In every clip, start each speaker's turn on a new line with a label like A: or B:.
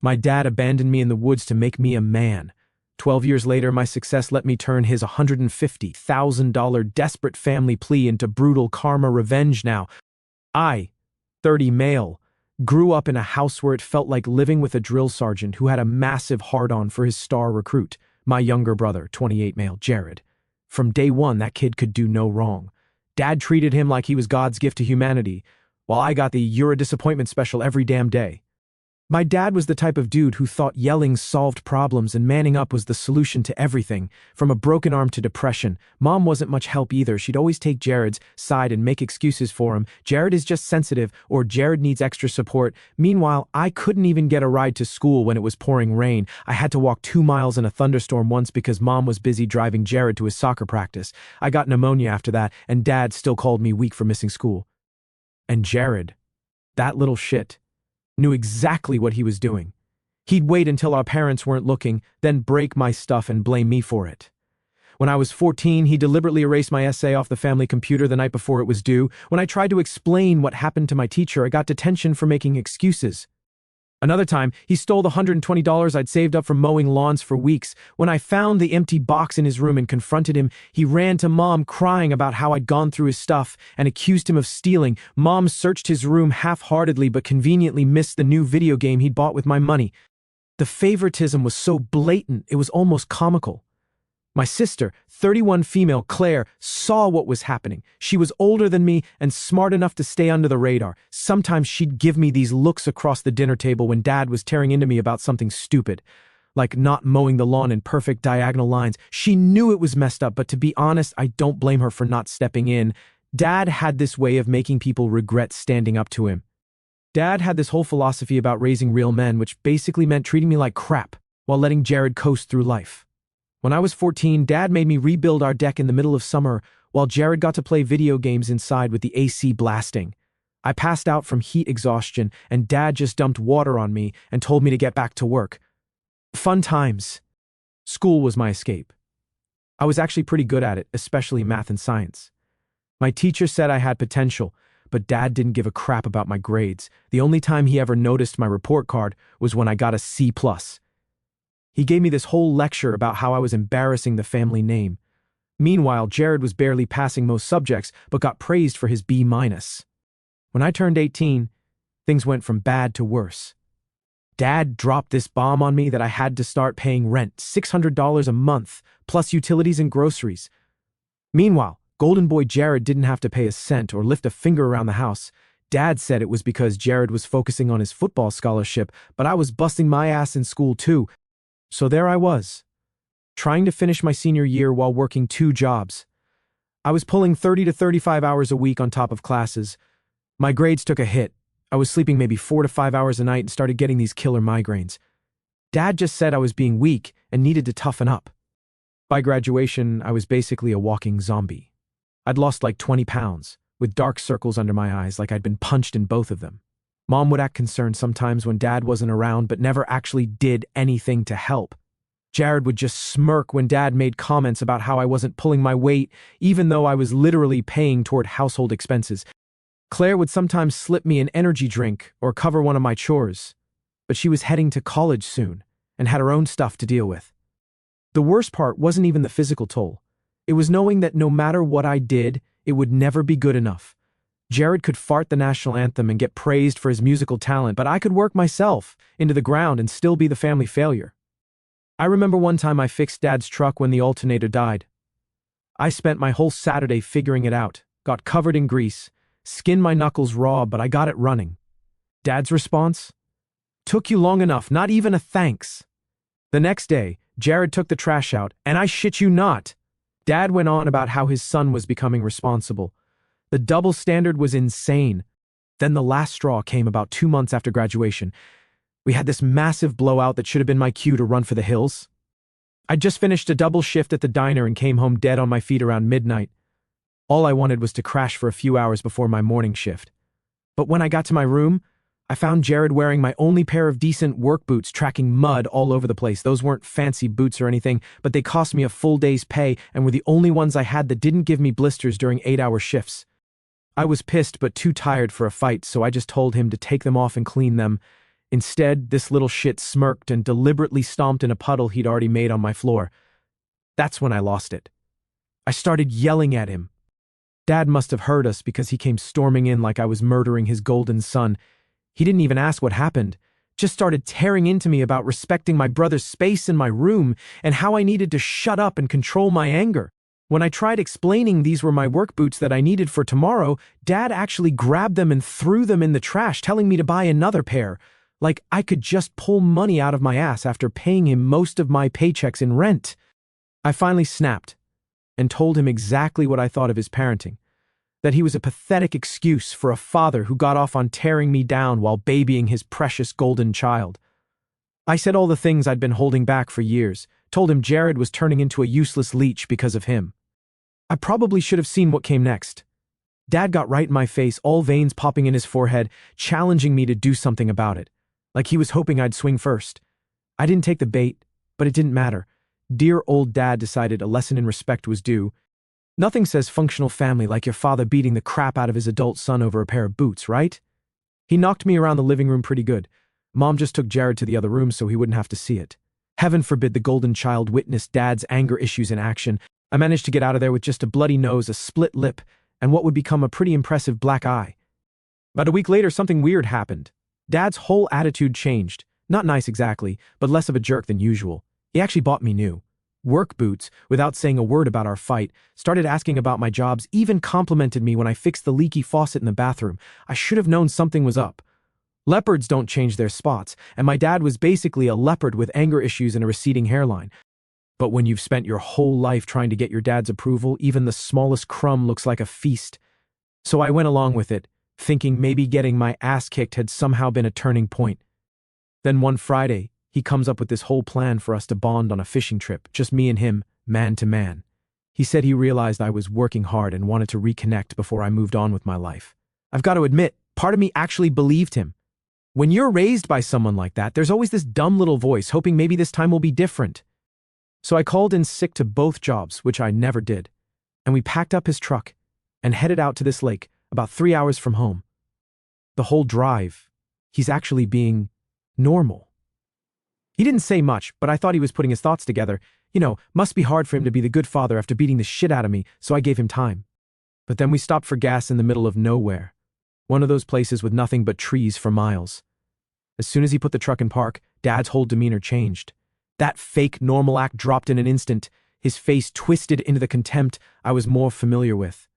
A: My dad abandoned me in the woods to make me a man. 12 years later, my success let me turn his $150,000 desperate family plea into brutal karma revenge now. I, 30 male, grew up in a house where it felt like living with a drill sergeant who had a massive hard-on for his star recruit, my younger brother, 28 male, Jared. From day one, that kid could do no wrong. Dad treated him like he was God's gift to humanity, while I got the "you're a disappointment" special every damn day. My dad was the type of dude who thought yelling solved problems and manning up was the solution to everything, from a broken arm to depression. Mom wasn't much help either. She'd always take Jared's side and make excuses for him. Jared is just sensitive, or Jared needs extra support. Meanwhile, I couldn't even get a ride to school when it was pouring rain. I had to walk 2 miles in a thunderstorm once because Mom was busy driving Jared to his soccer practice. I got pneumonia after that, and Dad still called me weak for missing school. And Jared, that little shit, knew exactly what he was doing. He'd wait until our parents weren't looking, then break my stuff and blame me for it. When I was 14, he deliberately erased my essay off the family computer the night before it was due. When I tried to explain what happened to my teacher, I got detention for making excuses. Another time, he stole the $120 I'd saved up from mowing lawns for weeks. When I found the empty box in his room and confronted him, he ran to Mom crying about how I'd gone through his stuff and accused him of stealing. Mom searched his room half-heartedly but conveniently missed the new video game he'd bought with my money. The favoritism was so blatant, it was almost comical. My sister, 31 female Claire, saw what was happening. She was older than me and smart enough to stay under the radar. Sometimes she'd give me these looks across the dinner table when Dad was tearing into me about something stupid, like not mowing the lawn in perfect diagonal lines. She knew it was messed up, but to be honest, I don't blame her for not stepping in. Dad had this way of making people regret standing up to him. Dad had this whole philosophy about raising real men, which basically meant treating me like crap while letting Jared coast through life. When I was 14, Dad made me rebuild our deck in the middle of summer while Jared got to play video games inside with the AC blasting. I passed out from heat exhaustion, and Dad just dumped water on me and told me to get back to work. Fun times. School was my escape. I was actually pretty good at it, especially math and science. My teacher said I had potential, but Dad didn't give a crap about my grades. The only time he ever noticed my report card was when I got a C+. He gave me this whole lecture about how I was embarrassing the family name. Meanwhile, Jared was barely passing most subjects, but got praised for his B-. When I turned 18, things went from bad to worse. Dad dropped this bomb on me that I had to start paying rent, $600 a month, plus utilities and groceries. Meanwhile, Golden Boy Jared didn't have to pay a cent or lift a finger around the house. Dad said it was because Jared was focusing on his football scholarship, but I was busting my ass in school too. So there I was, trying to finish my senior year while working 2 jobs. I was pulling 30 to 35 hours a week on top of classes. My grades took a hit. I was sleeping maybe 4 to 5 hours a night and started getting these killer migraines. Dad just said I was being weak and needed to toughen up. By graduation, I was basically a walking zombie. I'd lost like 20 pounds, with dark circles under my eyes like I'd been punched in both of them. Mom would act concerned sometimes when Dad wasn't around, but never actually did anything to help. Jared would just smirk when Dad made comments about how I wasn't pulling my weight, even though I was literally paying toward household expenses. Claire would sometimes slip me an energy drink or cover one of my chores, but she was heading to college soon and had her own stuff to deal with. The worst part wasn't even the physical toll. It was knowing that no matter what I did, it would never be good enough. Jared could fart the national anthem and get praised for his musical talent, but I could work myself into the ground and still be the family failure. I remember one time I fixed Dad's truck when the alternator died. I spent my whole Saturday figuring it out, got covered in grease, skinned my knuckles raw, but I got it running. Dad's response? Took you long enough, not even a thanks. The next day, Jared took the trash out, and I shit you not. Dad went on about how his son was becoming responsible. The double standard was insane. Then the last straw came about 2 months after graduation. We had this massive blowout that should have been my cue to run for the hills. I'd just finished a double shift at the diner and came home dead on my feet around midnight. All I wanted was to crash for a few hours before my morning shift. But when I got to my room, I found Jared wearing my only pair of decent work boots, tracking mud all over the place. Those weren't fancy boots or anything, but they cost me a full day's pay and were the only ones I had that didn't give me blisters during 8-hour shifts. I was pissed but too tired for a fight, so I just told him to take them off and clean them. Instead, this little shit smirked and deliberately stomped in a puddle he'd already made on my floor. That's when I lost it. I started yelling at him. Dad must have heard us because he came storming in like I was murdering his golden son. He didn't even ask what happened, just started tearing into me about respecting my brother's space in my room and how I needed to shut up and control my anger. When I tried explaining these were my work boots that I needed for tomorrow, Dad actually grabbed them and threw them in the trash, telling me to buy another pair, like I could just pull money out of my ass after paying him most of my paychecks in rent. I finally snapped and told him exactly what I thought of his parenting, that he was a pathetic excuse for a father who got off on tearing me down while babying his precious golden child. I said all the things I'd been holding back for years, told him Jared was turning into a useless leech because of him. I probably should have seen what came next. Dad got right in my face, all veins popping in his forehead, challenging me to do something about it, like he was hoping I'd swing first. I didn't take the bait, but it didn't matter. Dear old Dad decided a lesson in respect was due. Nothing says functional family like your father beating the crap out of his adult son over a pair of boots, right? He knocked me around the living room pretty good. Mom just took Jared to the other room so he wouldn't have to see it. Heaven forbid the golden child witnessed Dad's anger issues in action. I managed to get out of there with just a bloody nose, a split lip, and what would become a pretty impressive black eye. About a week later, something weird happened. Dad's whole attitude changed. Not nice exactly, but less of a jerk than usual. He actually bought me new work boots without saying a word about our fight, started asking about my jobs, even complimented me when I fixed the leaky faucet in the bathroom. I should have known something was up. Leopards don't change their spots, and my dad was basically a leopard with anger issues and a receding hairline. But when you've spent your whole life trying to get your dad's approval, even the smallest crumb looks like a feast. So I went along with it, thinking maybe getting my ass kicked had somehow been a turning point. Then one Friday, he comes up with this whole plan for us to bond on a fishing trip, just me and him, man to man. He said he realized I was working hard and wanted to reconnect before I moved on with my life. I've got to admit, part of me actually believed him. When you're raised by someone like that, there's always this dumb little voice hoping maybe this time will be different. So I called in sick to both jobs, which I never did, and we packed up his truck and headed out to this lake, about 3 hours from home. The whole drive, he's actually being normal. He didn't say much, but I thought he was putting his thoughts together. Must be hard for him to be the good father after beating the shit out of me, so I gave him time. But then we stopped for gas in the middle of nowhere, one of those places with nothing but trees for miles. As soon as he put the truck in park, Dad's whole demeanor changed. That fake normal act dropped in an instant, his face twisted into the contempt I was more familiar with.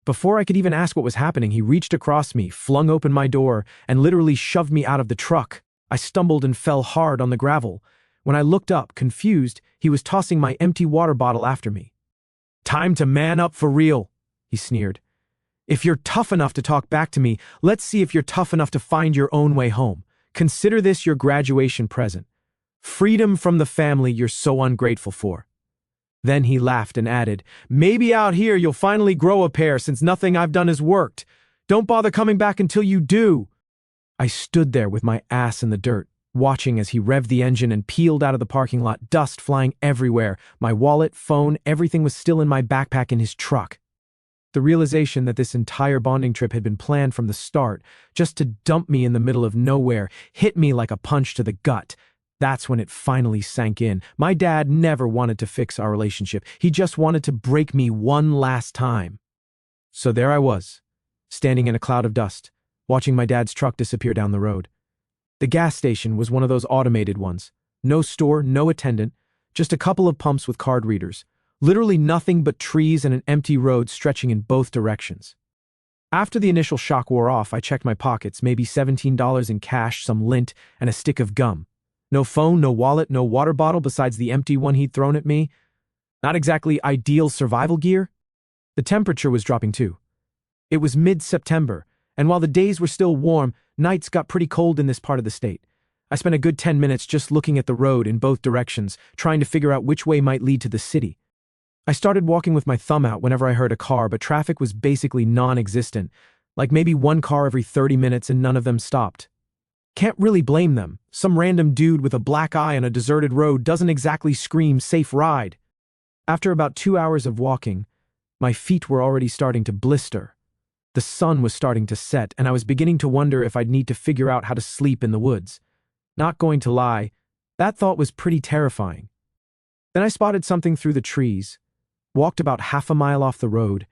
A: Before I could even ask what was happening, he reached across me, flung open my door, and literally shoved me out of the truck. I stumbled and fell hard on the gravel. When I looked up, confused, he was tossing my empty water bottle after me. "Time to man up for real," he sneered. "If you're tough enough to talk back to me, let's see if you're tough enough to find your own way home. Consider this your graduation present. Freedom from the family you're so ungrateful for." Then he laughed and added, "Maybe out here you'll finally grow a pair since nothing I've done has worked. Don't bother coming back until you do." I stood there with my ass in the dirt, watching as he revved the engine and peeled out of the parking lot, dust flying everywhere. My wallet, phone, everything was still in my backpack in his truck. The realization that this entire bonding trip had been planned from the start, just to dump me in the middle of nowhere, hit me like a punch to the gut. That's when it finally sank in. My dad never wanted to fix our relationship. He just wanted to break me one last time. So there I was, standing in a cloud of dust, watching my dad's truck disappear down the road. The gas station was one of those automated ones. No store, no attendant, just a couple of pumps with card readers. Literally nothing but trees and an empty road stretching in both directions. After the initial shock wore off, I checked my pockets, maybe $17 in cash, some lint, and a stick of gum. No phone, no wallet, no water bottle besides the empty one he'd thrown at me. Not exactly ideal survival gear. The temperature was dropping too. It was mid-September, and while the days were still warm, nights got pretty cold in this part of the state. I spent a good 10 minutes just looking at the road in both directions, trying to figure out which way might lead to the city. I started walking with my thumb out whenever I heard a car, but traffic was basically non-existent, like maybe one car every 30 minutes and none of them stopped. Can't really blame them. Some random dude with a black eye on a deserted road doesn't exactly scream safe ride. After about 2 hours of walking, my feet were already starting to blister. The sun was starting to set, and I was beginning to wonder if I'd need to figure out how to sleep in the woods. Not going to lie, that thought was pretty terrifying. Then I spotted something through the trees, walked about half a mile off the road,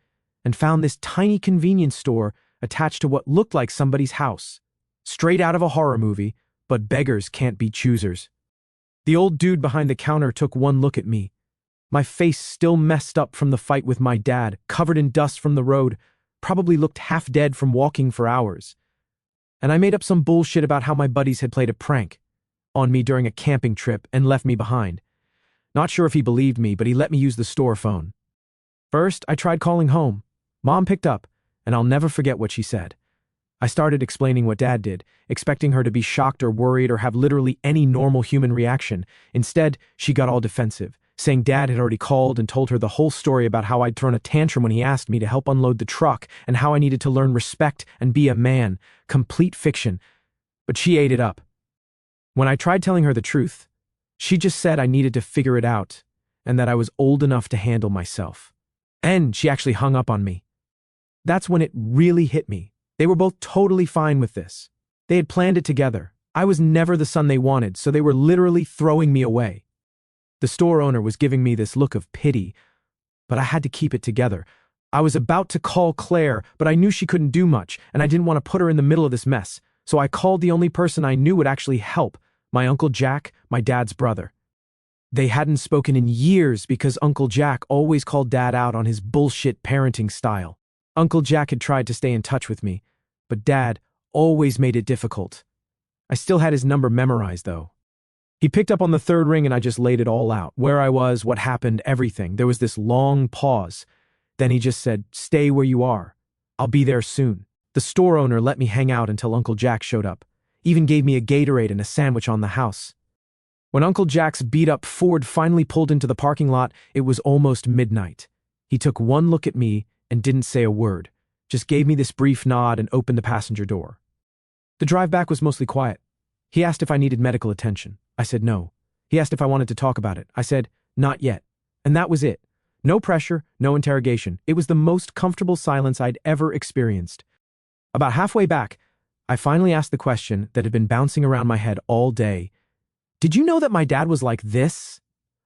A: and found this tiny convenience store attached to what looked like somebody's house. Straight out of a horror movie, but beggars can't be choosers. The old dude behind the counter took one look at me. My face still messed up from the fight with my dad, covered in dust from the road, probably looked half dead from walking for hours. And I made up some bullshit about how my buddies had played a prank on me during a camping trip and left me behind. Not sure if he believed me, but he let me use the store phone. First, I tried calling home. Mom picked up, and I'll never forget what she said. I started explaining what Dad did, expecting her to be shocked or worried or have literally any normal human reaction. Instead, she got all defensive, saying Dad had already called and told her the whole story about how I'd thrown a tantrum when he asked me to help unload the truck and how I needed to learn respect and be a man. Complete fiction. But she ate it up. When I tried telling her the truth, she just said I needed to figure it out and that I was old enough to handle myself. And she actually hung up on me. That's when it really hit me. They were both totally fine with this. They had planned it together. I was never the son they wanted, so they were literally throwing me away. The store owner was giving me this look of pity, but I had to keep it together. I was about to call Claire, but I knew she couldn't do much, and I didn't want to put her in the middle of this mess, so I called the only person I knew would actually help, my Uncle Jack, my dad's brother. They hadn't spoken in years because Uncle Jack always called Dad out on his bullshit parenting style. Uncle Jack had tried to stay in touch with me, but Dad always made it difficult. I still had his number memorized, though. He picked up on the third ring and I just laid it all out. Where I was, what happened, everything. There was this long pause. Then he just said, "Stay where you are. I'll be there soon." The store owner let me hang out until Uncle Jack showed up. Even gave me a Gatorade and a sandwich on the house. When Uncle Jack's beat-up Ford finally pulled into the parking lot, it was almost midnight. He took one look at me and didn't say a word, just gave me this brief nod and opened the passenger door. The drive back was mostly quiet. He asked if I needed medical attention. I said no. He asked if I wanted to talk about it. I said, not yet. And that was it. No pressure, no interrogation. It was the most comfortable silence I'd ever experienced. About halfway back, I finally asked the question that had been bouncing around my head all day. Did you know that my dad was like this?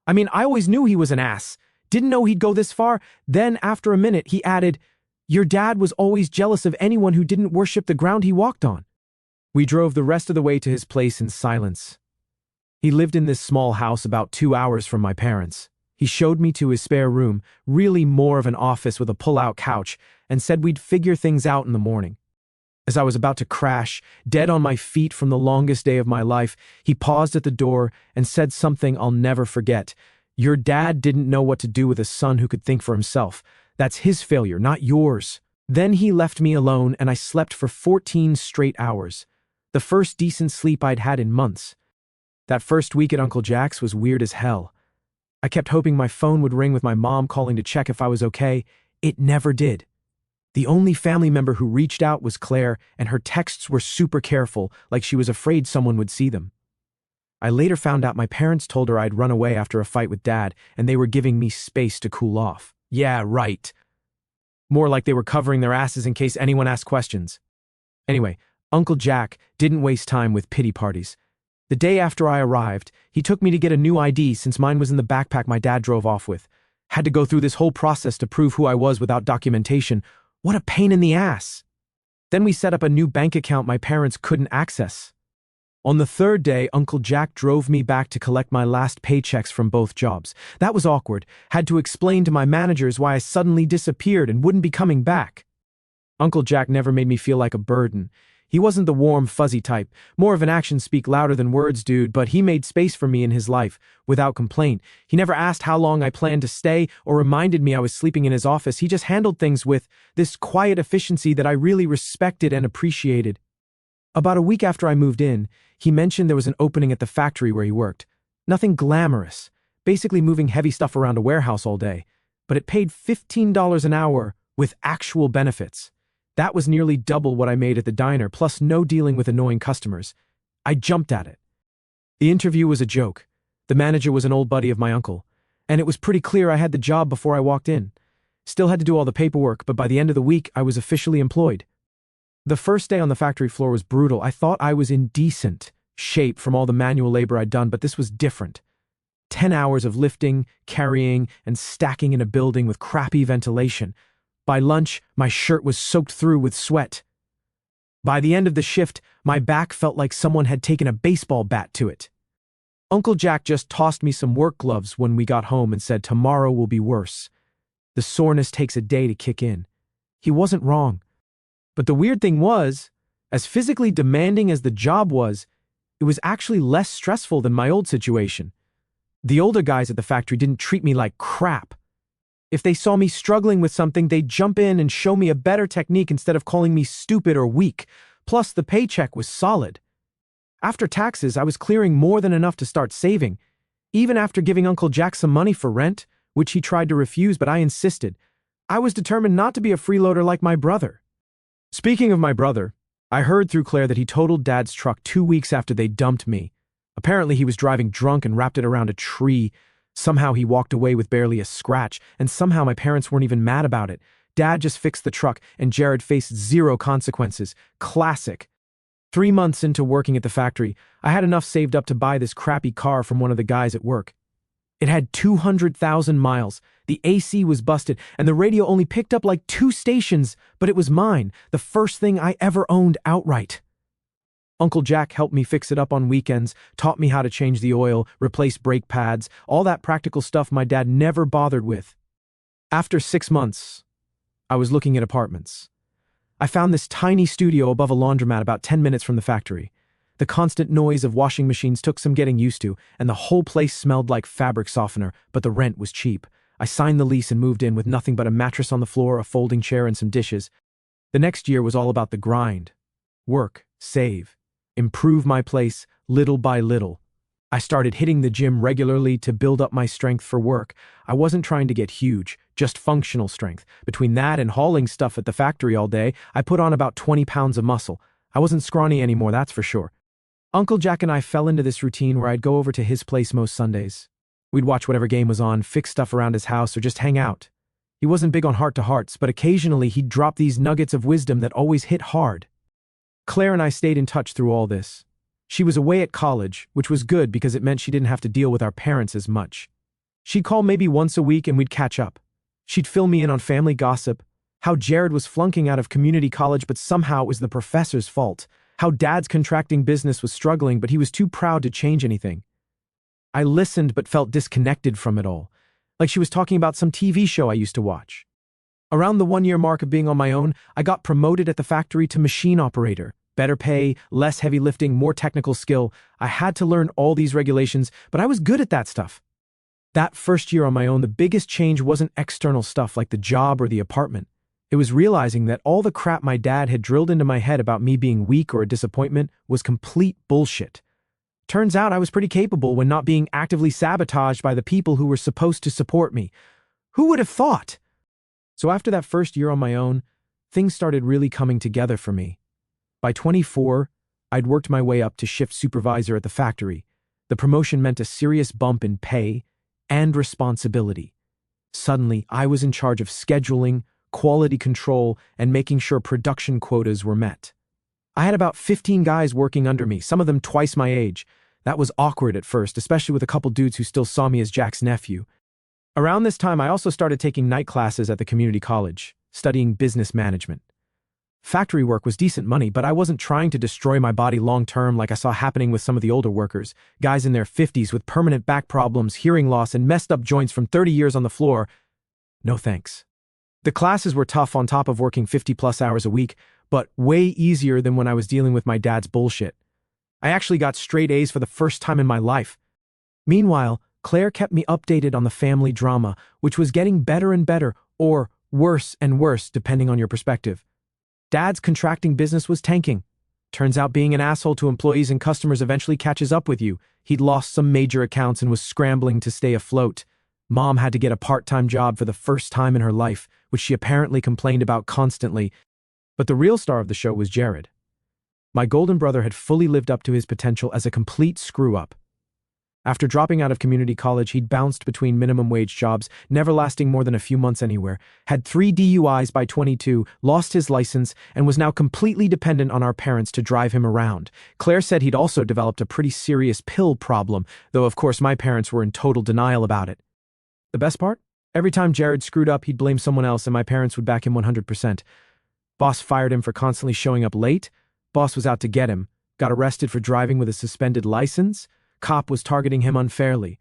A: I mean, I always knew he was an ass. Didn't know he'd go this far. Then, after a minute, he added, "Your dad was always jealous of anyone who didn't worship the ground he walked on." We drove the rest of the way to his place in silence. He lived in this small house about 2 hours from my parents. He showed me to his spare room, really more of an office with a pull-out couch, and said we'd figure things out in the morning. As I was about to crash, dead on my feet from the longest day of my life, he paused at the door and said something I'll never forget. "Your dad didn't know what to do with a son who could think for himself. That's his failure, not yours." Then he left me alone and I slept for 14 straight hours. The first decent sleep I'd had in months. That first week at Uncle Jack's was weird as hell. I kept hoping my phone would ring with my mom calling to check if I was okay. It never did. The only family member who reached out was Claire, and her texts were super careful, like she was afraid someone would see them. I later found out my parents told her I'd run away after a fight with Dad, and they were giving me space to cool off. Yeah, right. More like they were covering their asses in case anyone asked questions. Anyway, Uncle Jack didn't waste time with pity parties. The day after I arrived, he took me to get a new ID since mine was in the backpack my dad drove off with. Had to go through this whole process to prove who I was without documentation. What a pain in the ass. Then we set up a new bank account my parents couldn't access. On the third day, Uncle Jack drove me back to collect my last paychecks from both jobs. That was awkward. Had to explain to my managers why I suddenly disappeared and wouldn't be coming back. Uncle Jack never made me feel like a burden. He wasn't the warm, fuzzy type, more of an actions speak louder than words dude, but he made space for me in his life, without complaint. He never asked how long I planned to stay or reminded me I was sleeping in his office. He just handled things with this quiet efficiency that I really respected and appreciated. About a week after I moved in, he mentioned there was an opening at the factory where he worked. Nothing glamorous, basically moving heavy stuff around a warehouse all day, but it paid $15 an hour with actual benefits. That was nearly double what I made at the diner, plus no dealing with annoying customers. I jumped at it. The interview was a joke. The manager was an old buddy of my uncle, and it was pretty clear I had the job before I walked in. Still had to do all the paperwork, but by the end of the week, I was officially employed. The first day on the factory floor was brutal. I thought I was in decent shape from all the manual labor I'd done, but this was different. 10 hours of lifting, carrying, and stacking in a building with crappy ventilation. By lunch, my shirt was soaked through with sweat. By the end of the shift, my back felt like someone had taken a baseball bat to it. Uncle Jack just tossed me some work gloves when we got home and said tomorrow will be worse. The soreness takes a day to kick in. He wasn't wrong. But the weird thing was, as physically demanding as the job was, it was actually less stressful than my old situation. The older guys at the factory didn't treat me like crap. If they saw me struggling with something, they'd jump in and show me a better technique instead of calling me stupid or weak. Plus, the paycheck was solid. After taxes, I was clearing more than enough to start saving. Even after giving Uncle Jack some money for rent, which he tried to refuse, but I insisted. I was determined not to be a freeloader like my brother. Speaking of my brother, I heard through Claire that he totaled Dad's truck 2 weeks after they dumped me. Apparently he was driving drunk and wrapped it around a tree. Somehow he walked away with barely a scratch, and somehow my parents weren't even mad about it. Dad just fixed the truck, and Jared faced zero consequences. Classic. 3 months into working at the factory, I had enough saved up to buy this crappy car from one of the guys at work. It had 200,000 miles, the AC was busted, and the radio only picked up like 2 stations, but it was mine, the first thing I ever owned outright. Uncle Jack helped me fix it up on weekends, taught me how to change the oil, replace brake pads, all that practical stuff my dad never bothered with. After 6 months, I was looking at apartments. I found this tiny studio above a laundromat about 10 minutes from the factory. The constant noise of washing machines took some getting used to, and the whole place smelled like fabric softener, but the rent was cheap. I signed the lease and moved in with nothing but a mattress on the floor, a folding chair, and some dishes. The next year was all about the grind. Work, save, improve my place little by little. I started hitting the gym regularly to build up my strength for work. I wasn't trying to get huge, just functional strength. Between that and hauling stuff at the factory all day, I put on about 20 pounds of muscle. I wasn't scrawny anymore, that's for sure. Uncle Jack and I fell into this routine where I'd go over to his place most Sundays. We'd watch whatever game was on, fix stuff around his house, or just hang out. He wasn't big on heart-to-hearts, but occasionally he'd drop these nuggets of wisdom that always hit hard. Claire and I stayed in touch through all this. She was away at college, which was good because it meant she didn't have to deal with our parents as much. She'd call maybe once a week and we'd catch up. She'd fill me in on family gossip, how Jared was flunking out of community college but somehow it was the professor's fault, how Dad's contracting business was struggling but he was too proud to change anything. I listened but felt disconnected from it all, like she was talking about some TV show I used to watch. Around the 1-year mark of being on my own, I got promoted at the factory to machine operator. Better pay, less heavy lifting, more technical skill. I had to learn all these regulations, but I was good at that stuff. That first year on my own, the biggest change wasn't external stuff like the job or the apartment. It was realizing that all the crap my dad had drilled into my head about me being weak or a disappointment was complete bullshit. Turns out I was pretty capable when not being actively sabotaged by the people who were supposed to support me. Who would have thought? So after that first year on my own, things started really coming together for me. By 24, I'd worked my way up to shift supervisor at the factory. The promotion meant a serious bump in pay and responsibility. Suddenly, I was in charge of scheduling, quality control, and making sure production quotas were met. I had about 15 guys working under me, some of them twice my age. That was awkward at first, especially with a couple dudes who still saw me as Jack's nephew. Around this time, I also started taking night classes at the community college, studying business management. Factory work was decent money, but I wasn't trying to destroy my body long-term like I saw happening with some of the older workers, guys in their 50s with permanent back problems, hearing loss, and messed up joints from 30 years on the floor. No thanks. The classes were tough on top of working 50-plus hours a week, but way easier than when I was dealing with my dad's bullshit. I actually got straight A's for the first time in my life. Meanwhile, Claire kept me updated on the family drama, which was getting better and better, or worse and worse, depending on your perspective. Dad's contracting business was tanking. Turns out being an asshole to employees and customers eventually catches up with you. He'd lost some major accounts and was scrambling to stay afloat. Mom had to get a part-time job for the first time in her life, which she apparently complained about constantly. But the real star of the show was Jared. My golden brother had fully lived up to his potential as a complete screw-up. After dropping out of community college, he'd bounced between minimum wage jobs, never lasting more than a few months anywhere, had 3 DUIs by 22, lost his license, and was now completely dependent on our parents to drive him around. Claire said he'd also developed a pretty serious pill problem, though of course my parents were in total denial about it. The best part? Every time Jared screwed up, he'd blame someone else and my parents would back him 100%. Boss fired him for constantly showing up late. Boss was out to get him. Got arrested for driving with a suspended license. Cop was targeting him unfairly.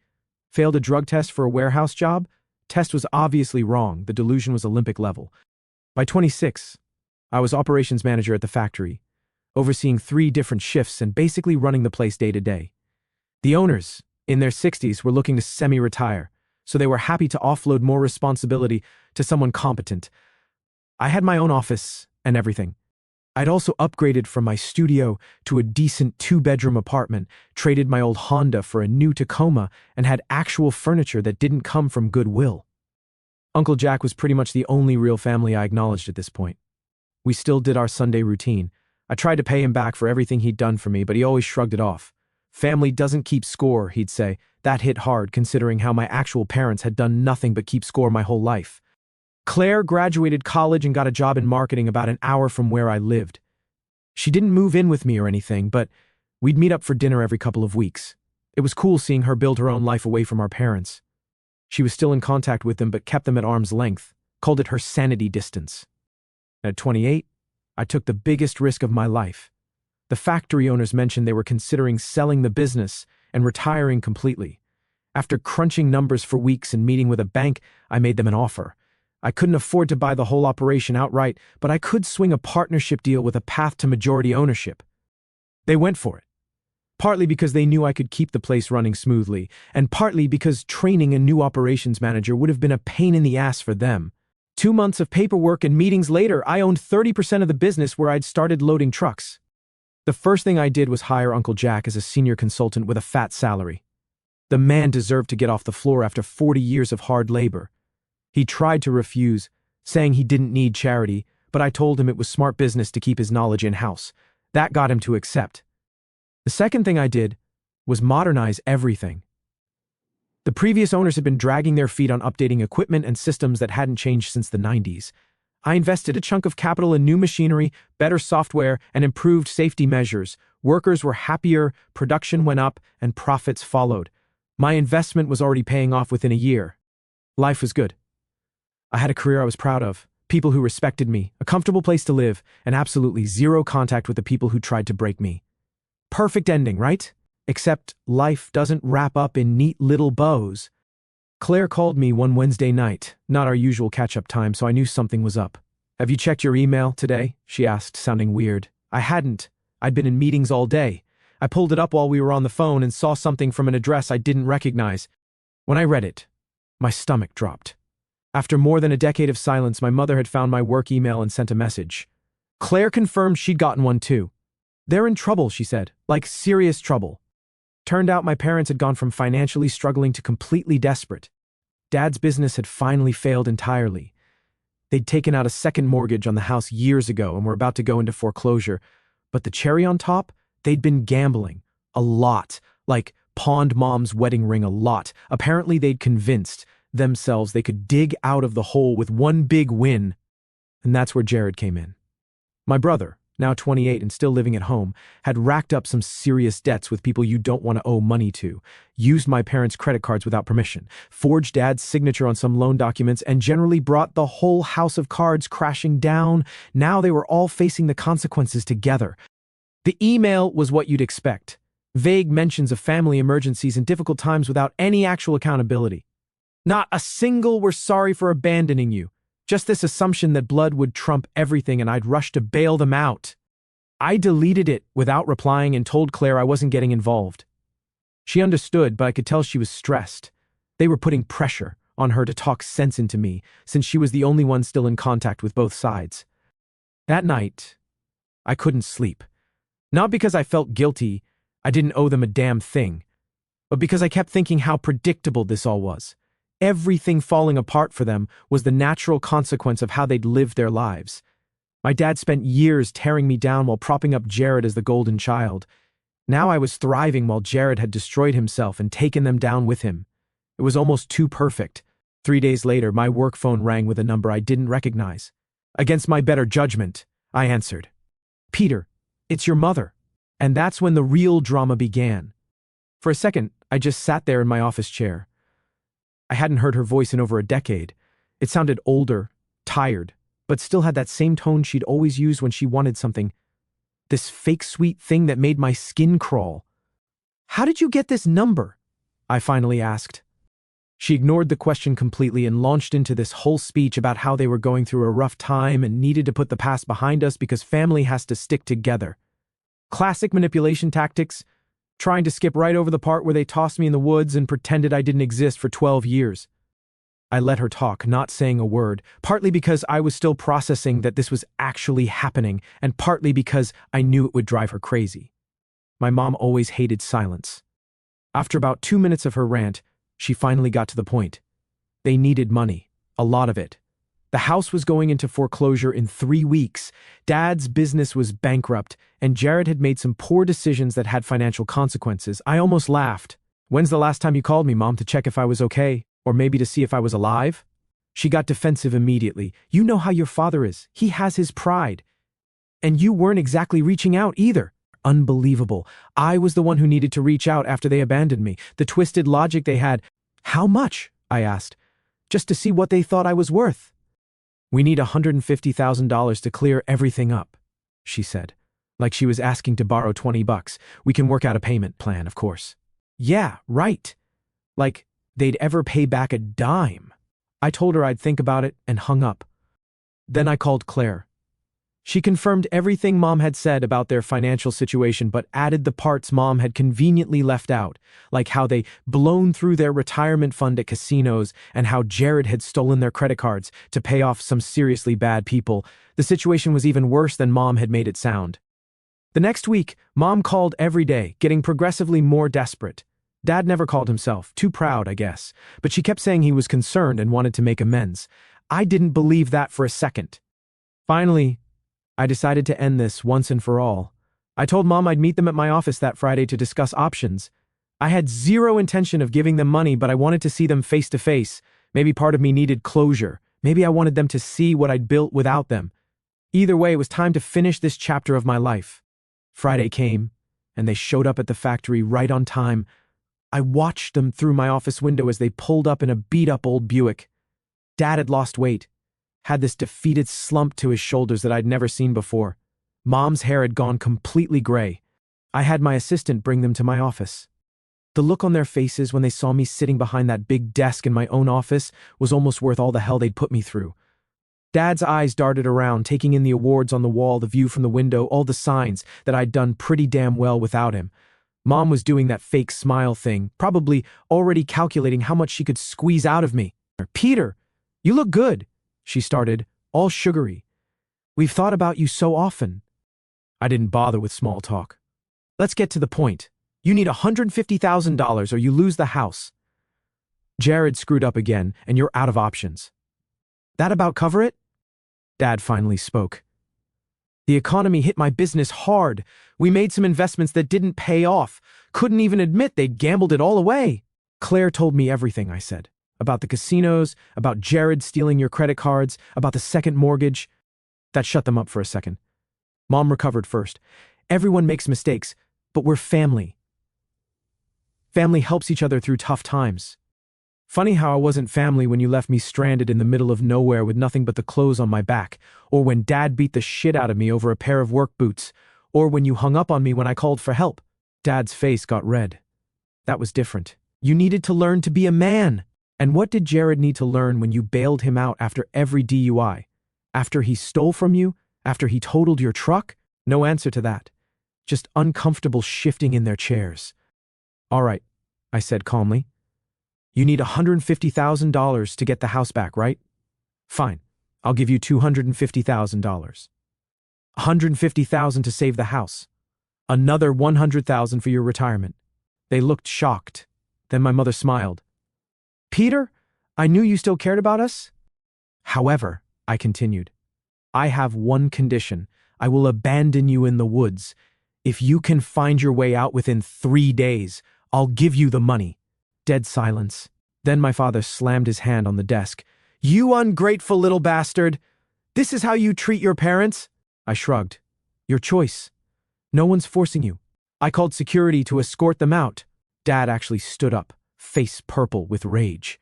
A: Failed a drug test for a warehouse job. Test was obviously wrong. The delusion was Olympic level. By 26, I was operations manager at the factory, overseeing 3 different shifts and basically running the place day to day. The owners, in their 60s, were looking to semi-retire, so they were happy to offload more responsibility to someone competent. I had my own office and everything. I'd also upgraded from my studio to a decent 2-bedroom apartment, traded my old Honda for a new Tacoma, and had actual furniture that didn't come from Goodwill. Uncle Jack was pretty much the only real family I acknowledged at this point. We still did our Sunday routine. I tried to pay him back for everything he'd done for me, but he always shrugged it off. Family doesn't keep score, he'd say. That hit hard considering how my actual parents had done nothing but keep score my whole life. Claire graduated college and got a job in marketing about an hour from where I lived. She didn't move in with me or anything, but we'd meet up for dinner every couple of weeks. It was cool seeing her build her own life away from our parents. She was still in contact with them but kept them at arm's length, called it her sanity distance. At 28, I took the biggest risk of my life. The factory owners mentioned they were considering selling the business and retiring completely. After crunching numbers for weeks and meeting with a bank, I made them an offer. I couldn't afford to buy the whole operation outright, but I could swing a partnership deal with a path to majority ownership. They went for it. Partly because they knew I could keep the place running smoothly, and partly because training a new operations manager would have been a pain in the ass for them. 2 months of paperwork and meetings later, I owned 30% of the business where I'd started loading trucks. The first thing I did was hire Uncle Jack as a senior consultant with a fat salary. The man deserved to get off the floor after 40 years of hard labor. He tried to refuse, saying he didn't need charity, but I told him it was smart business to keep his knowledge in-house. That got him to accept. The second thing I did was modernize everything. The previous owners had been dragging their feet on updating equipment and systems that hadn't changed since the 90s. I invested a chunk of capital in new machinery, better software, and improved safety measures. Workers were happier, production went up, and profits followed. My investment was already paying off within a year. Life was good. I had a career I was proud of, people who respected me, a comfortable place to live, and absolutely zero contact with the people who tried to break me. Perfect ending, right? Except life doesn't wrap up in neat little bows. Claire called me one Wednesday night, not our usual catch-up time, so I knew something was up. "Have you checked your email today?" she asked, sounding weird. I hadn't. I'd been in meetings all day. I pulled it up while we were on the phone and saw something from an address I didn't recognize. When I read it, my stomach dropped. After more than a decade of silence, my mother had found my work email and sent a message. Claire confirmed she'd gotten one too. "They're in trouble," she said, like serious trouble. Turned out my parents had gone from financially struggling to completely desperate. Dad's business had finally failed entirely. They'd taken out a second mortgage on the house years ago and were about to go into foreclosure. But the cherry on top, they'd been gambling. A lot. Like pawned mom's wedding ring a lot. Apparently they'd convinced themselves they could dig out of the hole with one big win. And that's where Jared came in. My brother, now 28 and still living at home, had racked up some serious debts with people you don't want to owe money to, used my parents' credit cards without permission, forged Dad's signature on some loan documents, and generally brought the whole house of cards crashing down. Now they were all facing the consequences together. The email was what you'd expect. Vague mentions of family emergencies and difficult times without any actual accountability. Not a single "we're sorry for abandoning you." Just this assumption that blood would trump everything and I'd rush to bail them out. I deleted it without replying and told Claire I wasn't getting involved. She understood, but I could tell she was stressed. They were putting pressure on her to talk sense into me, since she was the only one still in contact with both sides. That night, I couldn't sleep. Not because I felt guilty, I didn't owe them a damn thing, but because I kept thinking how predictable this all was. Everything falling apart for them was the natural consequence of how they'd lived their lives. My dad spent years tearing me down while propping up Jared as the golden child. Now I was thriving while Jared had destroyed himself and taken them down with him. It was almost too perfect. 3 days later, my work phone rang with a number I didn't recognize. Against my better judgment, I answered. "Peter, it's your mother." And that's when the real drama began. For a second, I just sat there in my office chair. I hadn't heard her voice in over a decade. It sounded older, tired, but still had that same tone she'd always used when she wanted something. This fake sweet thing that made my skin crawl. "How did you get this number?" I finally asked. She ignored the question completely and launched into this whole speech about how they were going through a rough time and needed to put the past behind us because family has to stick together. Classic manipulation tactics, trying to skip right over the part where they tossed me in the woods and pretended I didn't exist for 12 years. I let her talk, not saying a word, partly because I was still processing that this was actually happening, and partly because I knew it would drive her crazy. My mom always hated silence. After about 2 minutes of her rant, she finally got to the point. They needed money, a lot of it. The house was going into foreclosure in 3 weeks. Dad's business was bankrupt, and Jared had made some poor decisions that had financial consequences. I almost laughed. "When's the last time you called me, Mom, to check if I was okay? Or maybe to see if I was alive?" She got defensive immediately. "You know how your father is. He has his pride. And you weren't exactly reaching out either." Unbelievable. I was the one who needed to reach out after they abandoned me. The twisted logic they had. "How much?" I asked. "Just to see what they thought I was worth." "We need $150,000 to clear everything up," she said, like she was asking to borrow $20. "We can work out a payment plan, of course." "Yeah, right." Like they'd ever pay back a dime. I told her I'd think about it and hung up. Then I called Claire. She confirmed everything Mom had said about their financial situation but added the parts Mom had conveniently left out, like how they blown through their retirement fund at casinos and how Jared had stolen their credit cards to pay off some seriously bad people. The situation was even worse than Mom had made it sound. The next week, Mom called every day, getting progressively more desperate. Dad never called himself, too proud, I guess, but she kept saying he was concerned and wanted to make amends. I didn't believe that for a second. Finally, I decided to end this once and for all. I told Mom I'd meet them at my office that Friday to discuss options. I had zero intention of giving them money, but I wanted to see them face to face. Maybe part of me needed closure. Maybe I wanted them to see what I'd built without them. Either way, it was time to finish this chapter of my life. Friday came, and they showed up at the factory right on time. I watched them through my office window as they pulled up in a beat-up old Buick. Dad had lost weight, had this defeated slump to his shoulders that I'd never seen before. Mom's hair had gone completely gray. I had my assistant bring them to my office. The look on their faces when they saw me sitting behind that big desk in my own office was almost worth all the hell they'd put me through. Dad's eyes darted around, taking in the awards on the wall, the view from the window, all the signs that I'd done pretty damn well without him. Mom was doing that fake smile thing, probably already calculating how much she could squeeze out of me. "Peter, you look good," she started, all sugary. "We've thought about you so often." I didn't bother with small talk. "Let's get to the point. You need $150,000 or you lose the house. Jared screwed up again, and you're out of options." "That about cover it?" Dad finally spoke. "The economy hit my business hard. We made some investments that didn't pay off. Couldn't even admit they'd gambled it all away." "Claire told me everything," I said. "About the casinos, about Jared stealing your credit cards, about the second mortgage." That shut them up for a second. Mom recovered first. "Everyone makes mistakes, but we're family. Family helps each other through tough times. Funny how I wasn't family when you left me stranded in the middle of nowhere with nothing but the clothes on my back, or when Dad beat the shit out of me over a pair of work boots, or when you hung up on me when I called for help." Dad's face got red. "That was different. You needed to learn to be a man." "And what did Jared need to learn when you bailed him out after every DUI? After he stole from you? After he totaled your truck?" No answer to that. Just uncomfortable shifting in their chairs. "All right," I said calmly. "You need $150,000 to get the house back, right? Fine, I'll give you $250,000. $150,000 to save the house. Another $100,000 for your retirement." They looked shocked. Then my mother smiled. "Peter, I knew you still cared about us. However," I continued, "I have one condition. I will abandon you in the woods If you can find your way out within 3 days, I'll give you the money. Dead silence. Then my father slammed his hand on the desk. You ungrateful little bastard! This is how you treat your parents? I shrugged. Your choice. No one's forcing you. I called security to escort them out. Dad actually stood up, face purple with rage.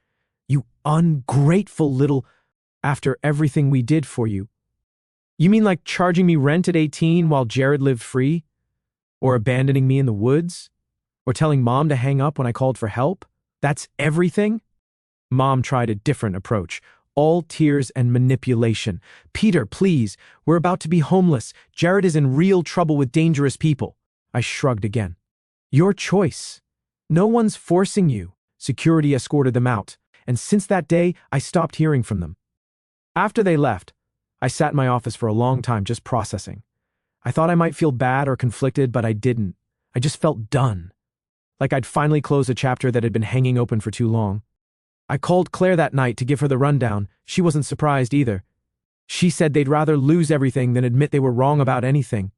A: You ungrateful little... After everything we did for you. You mean like charging me rent at 18 while Jared lived free? Or abandoning me in the woods? Or telling Mom to hang up when I called for help? That's everything? Mom tried a different approach. All tears and manipulation. Peter, please, we're about to be homeless. Jared is in real trouble with dangerous people. I shrugged again. Your choice. No one's forcing you. Security escorted them out, and since that day, I stopped hearing from them. After they left, I sat in my office for a long time just processing. I thought I might feel bad or conflicted, but I didn't. I just felt done. Like I'd finally closed a chapter that had been hanging open for too long. I called Claire that night to give her the rundown. She wasn't surprised either. She said they'd rather lose everything than admit they were wrong about anything.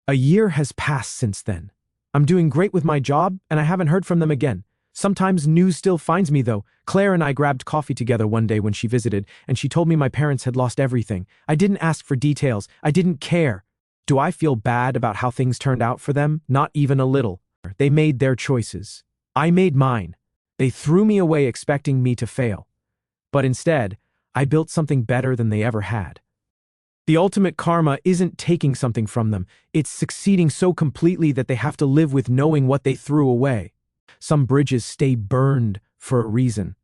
A: A year has passed since then. I'm doing great with my job, and I haven't heard from them again. Sometimes news still finds me, though. Claire and I grabbed coffee together one day when she visited, and she told me my parents had lost everything. I didn't ask for details. I didn't care. Do I feel bad about how things turned out for them? Not even a little. They made their choices. I made mine. They threw me away expecting me to fail. But instead, I built something better than they ever had. The ultimate karma isn't taking something from them. It's succeeding so completely that they have to live with knowing what they threw away. Some bridges stay burned for a reason.